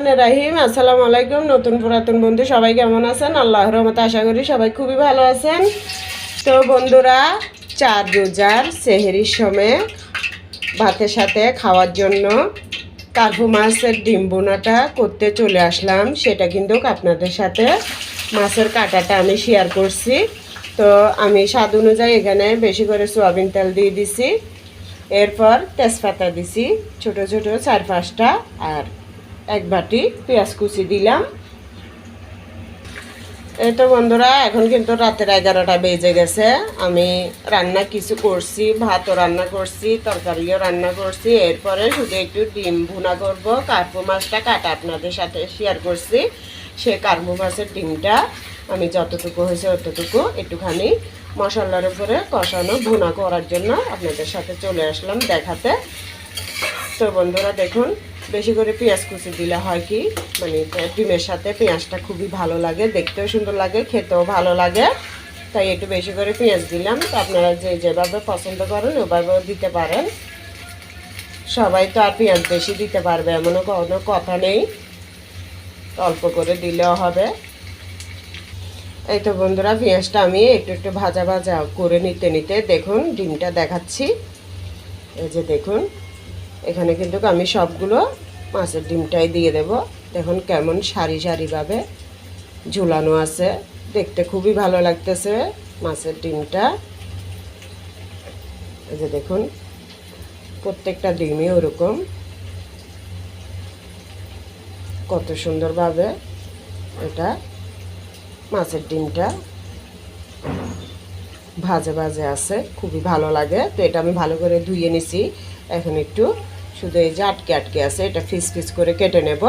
রাহিম আসসালামু আলাইকুম। নতুন পুরাতন বন্ধু সবাই কেমন আছেন? আল্লাহর রহমতে আশা করি সবাই খুবই ভালো আছেন। তো বন্ধুরা, চার রোজার সেহরির সময় ভাতের সাথে খাওয়ার জন্য কার্পু মাছের ডিম বোনাটা করতে চলে আসলাম। সেটা কিন্তু আপনাদের সাথে মাছের কাটাটা আমি শেয়ার করছি। তো আমি স্বাদ অনুযায়ী এখানে বেশি করে সয়াবিন তেল দিয়ে দিছি, এরপর তেজপাতা দিছি ছোট ছোট 4-5টা, আর এক বাটি পেঁয়াজ কুচি দিলাম। এই তো বন্ধুরা, এখন কিন্তু রাতের 11টা বেজে গেছে। আমি রান্না কিছু করছি, ভাতও রান্না করছি, তরকারিও রান্না করছি। এরপরে শুধু একটু ডিম ভুনা করব। কার্পু মাছটা কাটা আপনাদের সাথে শেয়ার করছি। সে কার্পু মাছের ডিমটা আমি যতটুকু হয়েছে ততটুকু একটুখানি মশলার উপরে কষানো ভুনা করার জন্য আপনাদের সাথে চলে আসলাম দেখাতে। তো বন্ধুরা দেখুন, বেশি করে পেঁয়াজ কুচি দিলে হয় কি, মানে ডিমের সাথে পেঁয়াজটা খুবই ভালো লাগে, দেখতেও সুন্দর লাগে, খেতেও ভালো লাগে। তাই একটু বেশি করে পেঁয়াজ দিলাম। তো আপনারা যেভাবে পছন্দ করেন ওভাবেও দিতে পারেন। সবাই তো আর পেঁয়াজ বেশি দিতে পারবে এমনও কোনো কথা নেই, অল্প করে দিলেও হবে। এই তো বন্ধুরা, পেঁয়াজটা আমি একটু একটু ভাজা ভাজা করে নিতে নিতে দেখুন ডিমটা দেখাচ্ছি। এই যে দেখুন, এখানে কিন্তু আমি সবগুলো মাছের ডিমটাই দিয়ে দেব। দেখুন কেমন সারি সারিভাবে ঝুলানো আছে, দেখতে খুবই ভালো লাগতেছে মাছের ডিমটা। এই যে দেখুন, প্রত্যেকটা ডিমই ওরকম কত সুন্দরভাবে এটা মাছের ডিমটা ভাজে ভাজে আছে, খুবই ভালো লাগে। তো এটা আমি ভালো করে ধুয়ে নিছি। এখন একটু শুধু এই যে আটকে আটকে আছে, এটা পিস পিস করে কেটে নেব।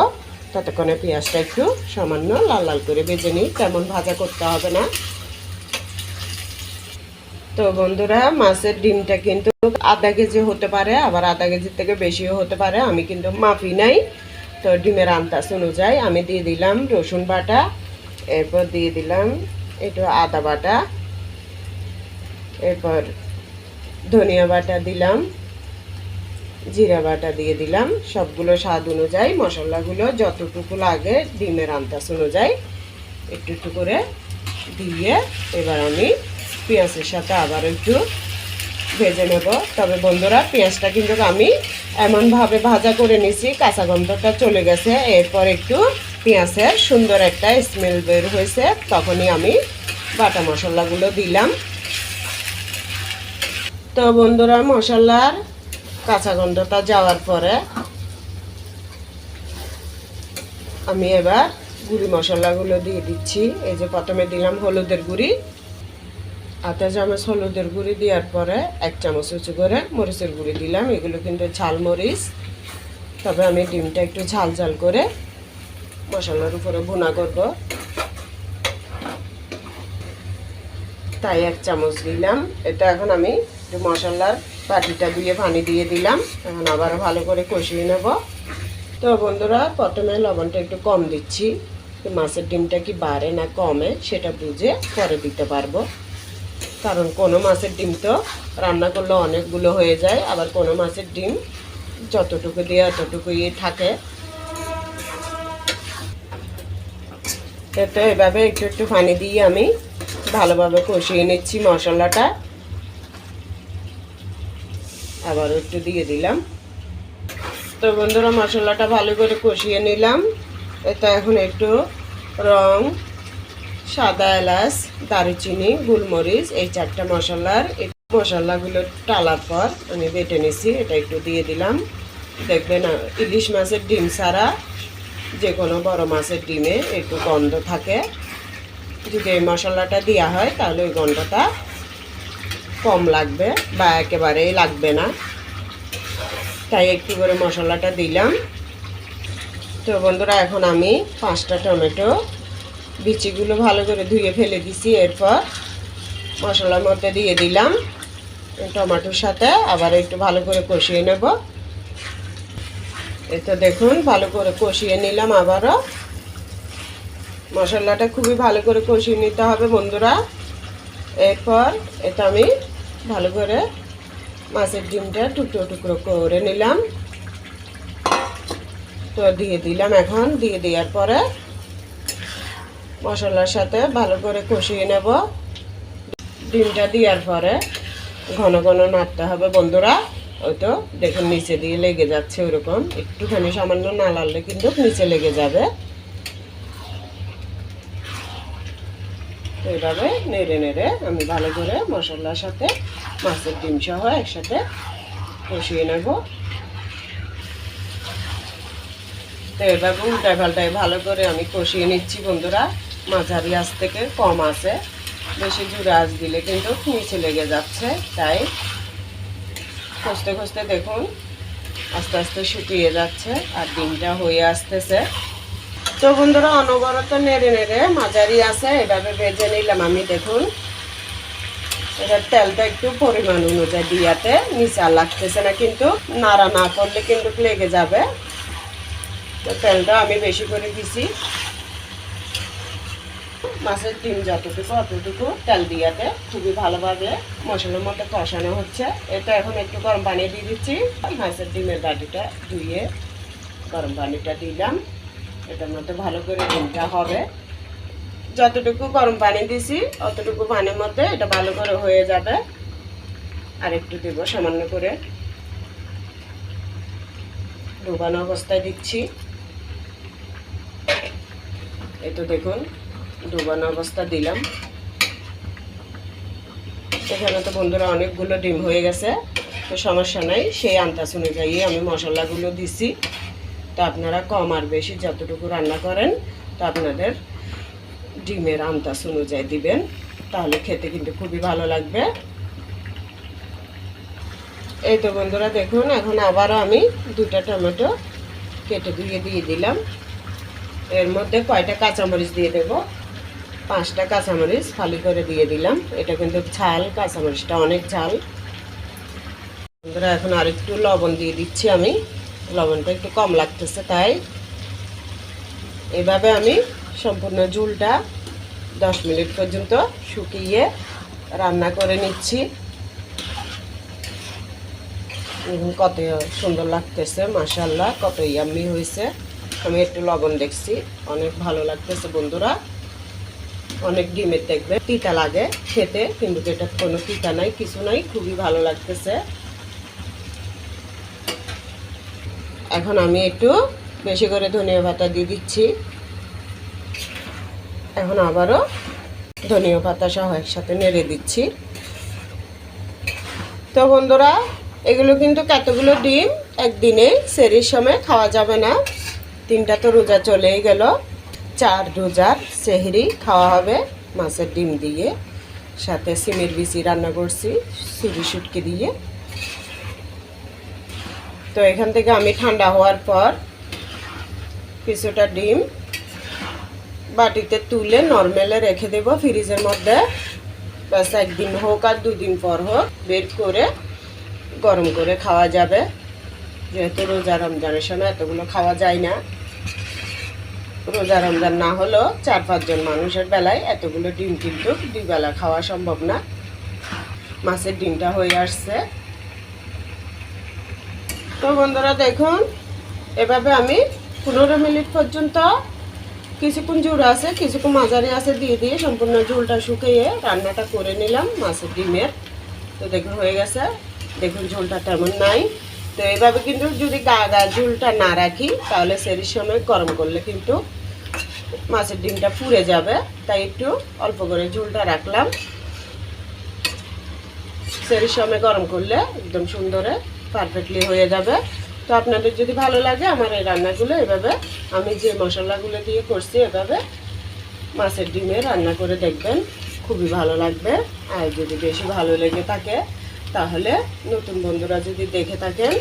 ততক্ষণে পেঁয়াজটা একটু সামান্য লাল লাল করে ভেজে নিই, তেমন ভাজা করতে হবে না। তো বন্ধুরা, মাছের ডিমটা কিন্তু আধা কেজি হতে পারে, আবার আধা কেজির থেকে বেশিও হতে পারে, আমি কিন্তু মাপি নাই। তো ডিমের আন্দাজ অনুযায়ী আমি দিয়ে দিলাম রসুন বাটা, এরপর দিয়ে দিলাম একটু আদা বাটা, এরপর ধনিয়া বাটা দিলাম, জিরা বাটা দিয়ে দিলাম। সবগুলো স্বাদ অনুযায়ী মশলাগুলো যতটুকু লাগে ডিমের আন্দাজ অনুযায়ী একটু একটু করে দিয়ে এবার আমি পেঁয়াজের সাথে আবার একটু ভেজে নেব। তবে বন্ধুরা, পেঁয়াজটা কিন্তু আমি এমনভাবে ভাজা করে নিছি কাঁচা গন্ধটা চলে গেছে। এরপর একটু পেঁয়াজের সুন্দর একটা স্মেল বের হয়েছে, তখনই আমি বাটা মশলাগুলো দিলাম। তো বন্ধুরা, মশলার কাঁচা গন্ধটা যাওয়ার পরে আমি এবার গুঁড়ি মশলাগুলো দিয়ে দিচ্ছি। এই যে প্রথমে দিলাম হলুদের গুঁড়ি, আধা চামচ হলুদের গুঁড়ি দেওয়ার পরে 1 চামচ উঁচু করে মরিচের গুঁড়ি দিলাম। এগুলো কিন্তু ঝাল মরিচ, তবে আমি ডিমটা একটু ঝাল ঝাল করে মশলার উপরে ভুনা করব, তাই 1 চামচ দিলাম। এটা এখন আমি একটু মশলার বাটিটা দিয়ে পানি দিয়ে দিলাম। এখন আবার ভালো করে কষিয়ে নেব। তো বন্ধুরা, প্রথমে লবণটা একটু কম দিচ্ছি, মাছের ডিমটা কি বাড়ে না কমে সেটা বুঝে পরে দিতে পারবো। কারণ কোনো মাছের ডিম তো রান্না করলে অনেকগুলো হয়ে যায়, আবার কোনো মাছের ডিম যতটুকু দিয়ে অতটুকুই থাকে। তো এভাবে একটু একটু পানি দিয়ে আমি ভালোভাবে কষিয়ে নিচ্ছি মশলাটা। আবার একটু দিয়ে দিলাম। তো বন্ধুরা, মশলাটা ভালো করে কষিয়ে নিলাম। এটা এখন একটু রং, সাদা এলাচ, দারুচিনি, গোলমরিচ, এই 4টা মশলার মশলাগুলো টালার পর আমি বেটে নিছি, এটা একটু দিয়ে দিলাম। দেখবেন ইলিশ মাছের ডিম ছাড়া যে কোনো বড় মাছের ডিমে একটু গন্ধ থাকে, যদি এই মশলাটা দেওয়া হয় তাহলে ওই গন্ধটা কম লাগবে বা একেবারেই লাগবে না, তাই একটু করে মশলাটা দিলাম। তো বন্ধুরা, এখন আমি 5টা টমেটো বিচিগুলো ভালো করে ধুয়ে ফেলে দিছি, এরপর মশলার মধ্যে দিয়ে দিলাম। টমেটোর সাথে আবার একটু ভালো করে কষিয়ে নেব। এটা দেখুন ভালো করে কষিয়ে নিলাম। আবারও মশলাটা খুবই ভালো করে কষিয়ে নিতে হবে বন্ধুরা। এরপর এটা আমি ভালো করে মাছের ডিমটা টুকরো টুকরো করে নিলাম। তো তো দিয়ে দিলাম। এখন দিয়ে দেওয়ার পরে মশলার সাথে ভালো করে কষিয়ে নেব। ডিমটা দেওয়ার পরে ঘন ঘন নাড়তে হবে বন্ধুরা। ওই তো দেখুন নিচে দিয়ে লেগে যাচ্ছে, ওরকম একটুখানি সামান্য না নাড়লে কিন্তু নিচে লেগে যাবে। তো এইভাবে নেড়ে নেড়ে আমি ভালো করে মশলার সাথে মাছের ডিম সহ একসাথে কষিয়ে নেব। তো এভাবে উল্টায় পাল্টায় ভালো করে আমি কষিয়ে নিচ্ছি বন্ধুরা। মাঝারি আঁচ থেকে কম আছে, বেশি জোরে আঁচ দিলে কিন্তু নিচে লেগে যাচ্ছে। তাই কষতে কষতে দেখুন আস্তে আস্তে শুকিয়ে যাচ্ছে আর ডিমটা হয়ে আসতেছে। তো বন্ধুরা অনবরত নেড়ে নেড়ে মাঝারি আছে এভাবে ভেজে নিলাম আমি। দেখুন এটার তেলটা একটু পরিমাণ অনুযায়ী দিয়াতে নিচে আর লাগতেছে না, কিন্তু নাড়া না করলে কিন্তু লেগে যাবে। তো তেলটা আমি বেশি করে দিছি, মাছের ডিম যতটুকু অতটুকু তেল দিয়াতে খুবই ভালোভাবে মশলার মধ্যে কষানো হচ্ছে। এটা এখন একটু গরম পানি দিয়ে দিচ্ছি। মাছের ডিমের বাটিটা ধুয়ে গরম পানিটা দিলাম, এটার মধ্যে ভালো করে ডিমটা হবে। যতটুকু গরম পানি দিছি অতটুকু পানির মধ্যে এটা ভালো করে হয়ে যাবে। আর একটু দেব সামান্য করে, ডুবানো অবস্থায় দিচ্ছি। এই তো দেখুন ডুবানো অবস্থা দিলাম। এখানে তো বন্ধুরা অনেকগুলো ডিম হয়ে গেছে, তো সমস্যা নাই, সেই আন্দাজ অনুযায়ী আমি মশলাগুলো দিছি। তো আপনারা কম আর বেশি যতটুকু রান্না করেন তো আপনাদের ডিমের আন্দাজ অনুযায়ী দিবেন, তাহলে খেতে কিন্তু খুবই ভালো লাগবে। এই তো বন্ধুরা দেখুন এখন আবারও আমি 2টা টমেটো কেটে দিয়ে দিলাম। এর মধ্যে কয়টা কাঁচামরিচ দিয়ে দেব, 5টা কাঁচামরিচ ফালি করে দিয়ে দিলাম। এটা কিন্তু ঝাল, কাঁচামরিচটা অনেক ঝাল। বন্ধুরা এখন আর একটু লবণ দিয়ে দিচ্ছি আমি, লবণটা একটু কম লাগতেছে তাই। এভাবে আমি সম্পূর্ণ ঝোলটা 10 মিনিট পর্যন্ত শুকিয়ে রান্না করে নিচ্ছি। কত সুন্দর লাগতেছে, মাশাআল্লাহ, কত ইয়াম্মি হয়েছে। আমি একটু লবণ দেখছি, অনেক ভালো লাগতেছে বন্ধুরা। অনেক ডিমের দেখবে তিতা লাগে খেতে, কিন্তু এটা কোনো তিতা নাই, কিছু নাই, খুবই ভালো লাগতেছে। এখন আমি একটু বেশি করে ধনিয়া পাতা দিয়ে দিচ্ছি। এখন আবারও ধনিয়া পাতা সহ একসাথে নেড়ে দিচ্ছি। তো বন্ধুরা এগুলো কিন্তু কতগুলো ডিম একদিনে সেরির সময় খাওয়া যাবে না। 3টা তো রোজা চলেই গেল, 4 রোজার সেহরি খাওয়া হবে মাছের ডিম দিয়ে। সাথে সিমের বিচি রান্না করছি সুরি শুটকি দিয়ে। তো এখান থেকে আমি ঠান্ডা হওয়ার পর কিছুটা ডিম বাটিতে তুলে নরমালে রেখে দেব ফ্রিজের মধ্যে। ব্যাস একদিন হোক আর 2 দিন পর হোক বের করে গরম করে খাওয়া যাবে। যেহেতু রোজা রমজানের সময় এতগুলো খাওয়া যায় না, রোজা রমজান না হলেও 4-5 জন মানুষের বেলায় এতগুলো ডিম কিন্তু 2 বেলা খাওয়া সম্ভব না। মাছের ডিমটা হয়ে আসছে। তো বন্ধুরা দেখুন এভাবে আমি 15 মিনিট পর্যন্ত, কিছুক্ষণ জোর আছে কিছুক্ষণ মাঝারি আছে দিয়ে সম্পূর্ণ ঝোলটা শুকিয়ে রান্নাটা করে নিলাম মাছের ডিমের। তো দেখুন হয়ে গেছে, দেখুন ঝোলটা তেমন নাই। তো এইভাবে কিন্তু যদি গা ঝোলটা না রাখি তাহলে সেরির সময় গরম করলে কিন্তু মাছের ডিমটা পুড়ে যাবে, তাই একটু অল্প করে ঝোলটা রাখলাম। সেরির সময় গরম করলে একদম সুন্দরে পারফেক্টলি হয়ে যাবে। তো আপনাদের যদি ভালো লাগে আমার এই রান্নাগুলো, এভাবে আমি যে মশলাগুলো দিয়ে করছি এভাবে মাছের ডিমে রান্না করে দেখবেন, খুবই ভালো লাগবে। আর যদি বেশি ভালো লেগে থাকে তাহলে নতুন বন্ধুরা যদি দেখে থাকেন,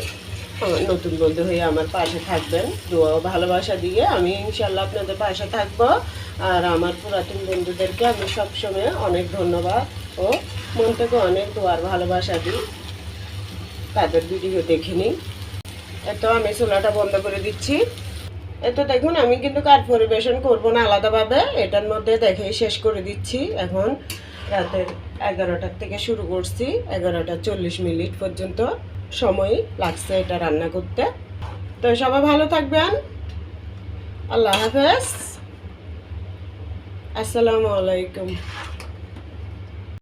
নতুন বন্ধু হয়ে আমার পাশে থাকবেন, দোয়া ও ভালোবাসা দিয়ে আমি ইনশাল্লাহ আপনাদের পাশে থাকবো। আর আমার পুরাতন বন্ধুদেরকে আমি সবসময় অনেক ধন্যবাদ ও মন থেকে অনেক দোয়ার ভালোবাসা দিই, তাদের ভিডিও দেখে নিই। এত আমি চুলাটা বন্ধ করে দিচ্ছি। এত দেখুন আমি কিন্তু কাঠ পরিবেশন করব না আলাদাভাবে, এটার মধ্যে দেখেই শেষ করে দিচ্ছি। এখন রাতের 11টার থেকে শুরু করছি, 11টা 40 মিনিট পর্যন্ত সময় লাগছে এটা রান্না করতে। তো সবাই ভালো থাকবেন, আল্লাহ হাফেজ। আসসালামু আলাইকুম।